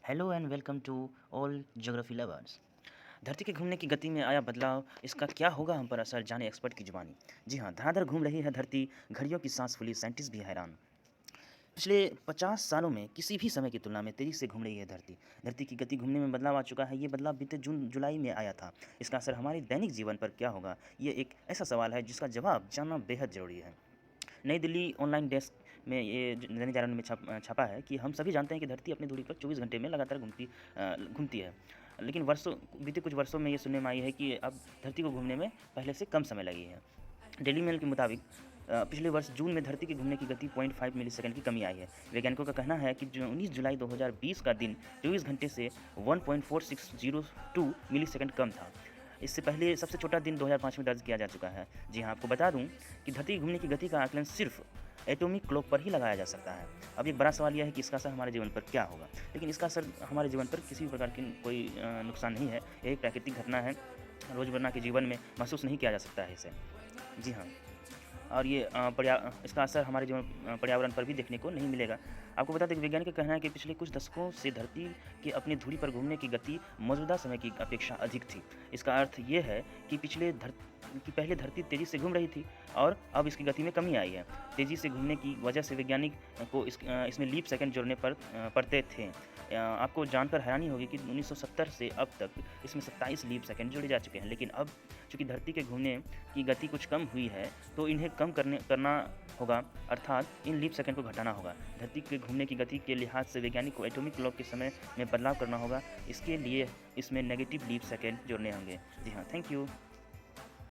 Hello and welcome to all geography lovers. धरती के घूमने की गति में आया बदलाव, इसका क्या होगा हम पर असर, जाने एक्सपर्ट की जुबानी। जी हाँ, धड़ाधड़ घूम रही है धरती, घड़ियों की सांस फूली, साइंटिस्ट भी हैरान। पिछले 50 सालों में किसी भी समय की तुलना में तेज़ी से घूम रही है धरती। धरती की गति घूमने में बदलाव आ चुका है। ये बदलाव बीते जून जुलाई में आया था। इसका असर हमारे दैनिक जीवन पर क्या होगा, ये एक ऐसा सवाल है जिसका जवाब जानना बेहद ज़रूरी है। नई दिल्ली ऑनलाइन डेस्क में ये दैनिक जागरण में छपा है कि हम सभी जानते हैं कि धरती अपनी धुरी पर 24 घंटे में लगातार घूमती है। लेकिन बीते कुछ वर्षों में ये सुनने में आई है कि अब धरती को घूमने में पहले से कम समय लगी है। डेली मेल के मुताबिक पिछले वर्ष जून में धरती के घूमने की गति 0.5 मिलीसेकंड की कमी आई है। वैज्ञानिकों का कहना है कि जो 19 जुलाई 2020 का दिन 24 घंटे से 1.4602 मिलीसेकंड कम था। इससे पहले सबसे छोटा दिन 2005 में दर्ज किया जा चुका है। जी हाँ, आपको बता दूं कि धरती की घूमने की गति का आकलन सिर्फ एटॉमिक क्लॉक पर ही लगाया जा सकता है। अब एक बड़ा सवाल यह है कि इसका असर हमारे जीवन पर क्या होगा। लेकिन इसका असर हमारे जीवन पर किसी भी प्रकार की कोई नुकसान नहीं है। यह एक प्राकृतिक घटना है, रोज़मर्रा के जीवन में महसूस नहीं किया जा सकता है इसे। जी हाँ, और ये इसका असर हमारे जीवन पर्यावरण पर भी देखने को नहीं मिलेगा। आपको बता दें कि वैज्ञानिक का कहना है कि पिछले कुछ दशकों से धरती की अपनी धुरी पर घूमने की गति मौजूदा समय की अपेक्षा अधिक थी। इसका अर्थ ये है कि पहले धरती तेज़ी से घूम रही थी और अब इसकी गति में कमी आई है। तेज़ी से घूमने की वजह से वैज्ञानिक को इसमें लीप सेकंड जोड़ने पड़ते थे। आपको जानकर हैरानी होगी कि 1970 से अब तक इसमें 27 लीप सेकंड जोड़े जा चुके हैं। लेकिन अब चूँकि धरती के घूमने की गति कुछ कम हुई है, तो इन्हें कम करना होगा, अर्थात इन लीप सेकंड को घटाना होगा। धरती के घूमने की गति के लिहाज से वैज्ञानिक को एटॉमिक क्लॉक के समय में बदलाव करना होगा। इसके लिए इसमें नेगेटिव लीप सेकंड जोड़ने होंगे। जी हाँ, थैंक यू।